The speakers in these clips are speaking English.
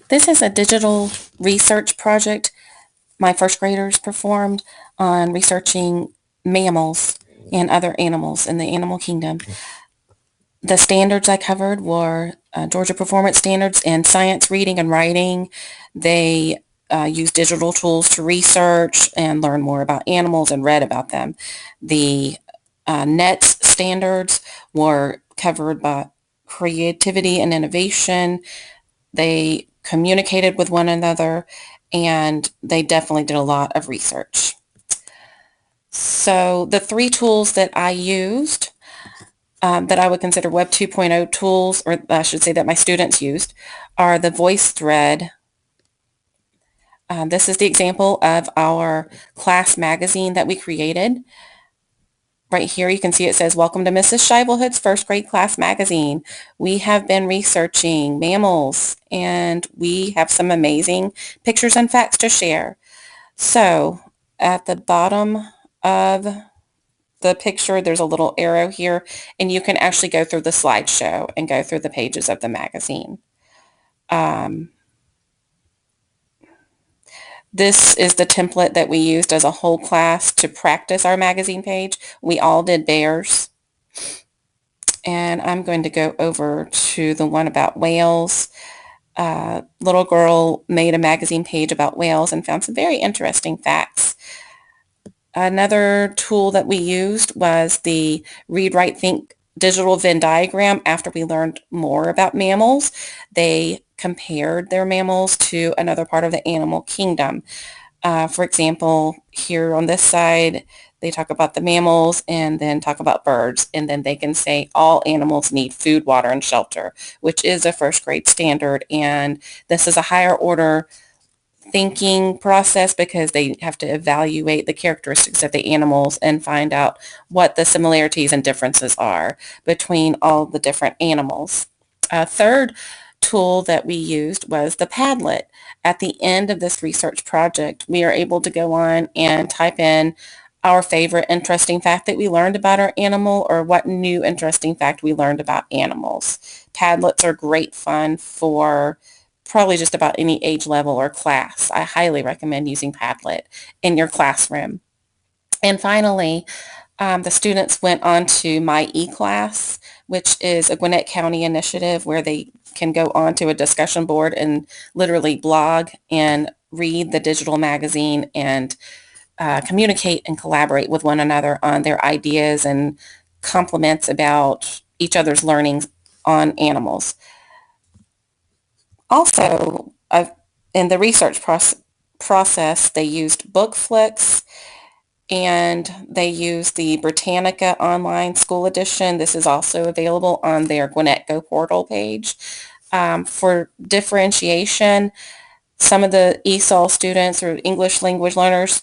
This is a digital research project my first graders performed on researching mammals and other animals in the animal kingdom. The standards I covered were Georgia Performance Standards in science, reading, and writing. They used digital tools to research and learn more about animals and read about them. The NETS standards were covered by creativity and innovation. They communicated with one another, and they definitely did a lot of research. So the three tools that I used that I would consider Web 2.0 tools, or I should say that my students used, are the voice thread. This is the example of our class magazine that we created. Right here you can see it says, "Welcome to Mrs. Scheibelhood's first grade class magazine. We have been researching mammals and we have some amazing pictures and facts to share." So at the bottom of the picture, there's a little arrow here, and you can actually go through the slideshow and go through the pages of the magazine. Um, this is the template that we used as a whole class to practice our magazine page. We all did bears. And I'm going to go over to the one about whales. Little girl made a magazine page about whales and found some very interesting facts. Another tool that we used was the Read, Write, Think digital Venn diagram. After we learned more about mammals, they compared their mammals to another part of the animal kingdom. For example, here on this side, they talk about the mammals and then talk about birds, and then they can say all animals need food, water, and shelter, which is a first grade standard. And this is a higher order thinking process because they have to evaluate the characteristics of the animals and find out what the similarities and differences are between all the different animals. A third tool that we used was the Padlet. At the end of this research project, we are able to go on and type in our favorite interesting fact that we learned about our animal or what new interesting fact we learned about animals. Padlets are great fun for probably just about any age level or class. I highly recommend using Padlet in your classroom. And finally, the students went on to My eClass, which is a Gwinnett County initiative where they can go onto a discussion board and literally blog and read the digital magazine and communicate and collaborate with one another on their ideas and compliments about each other's learnings on animals. Also, in the research process, they used BookFlix and they used the Britannica Online School Edition. This is also available on their Gwinnett Go portal page. For differentiation, some of the ESOL students or English language learners,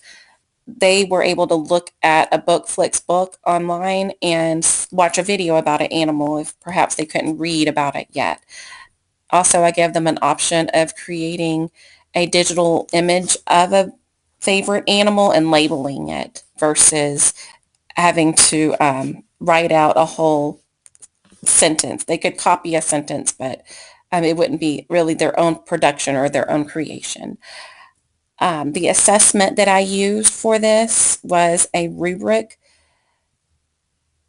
they were able to look at a BookFlix book online and watch a video about an animal if perhaps they couldn't read about it yet. Also, I give them an option of creating a digital image of a favorite animal and labeling it versus having to write out a whole sentence. They could copy a sentence, but it wouldn't be really their own production or their own creation. The assessment that I used for this was a rubric.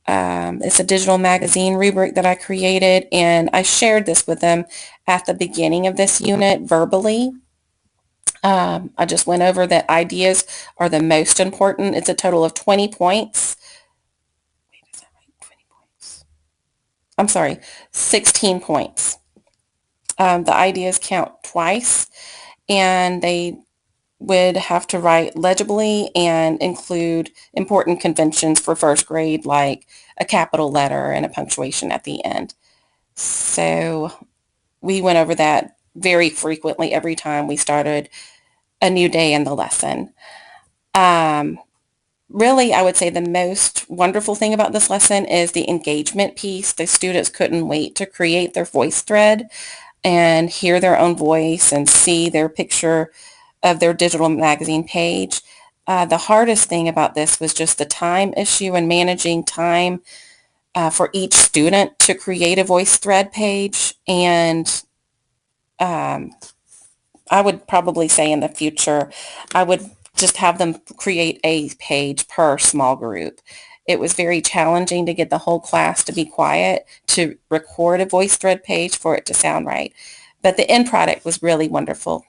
It's a digital magazine rubric that I created, and I shared this with them at the beginning of this unit verbally. I just went over that ideas are the most important. It's a total of 20 points. Wait, is that right? 20 points. I'm sorry, 16 points. The ideas count twice, and they would have to write legibly and include important conventions for first grade, like a capital letter and a punctuation at the end. So we went over that very frequently every time we started a new day in the lesson. Um, Really, I would say the most wonderful thing about this lesson is the engagement piece. The students couldn't wait to create their voice thread and hear their own voice and see their picture of their digital magazine page. The hardest thing about this was just the time issue and managing time for each student to create a voice thread page and um, I would probably say in the future, I would just have them create a page per small group. It was very challenging to get the whole class to be quiet, to record a VoiceThread page for it to sound right. But the end product was really wonderful.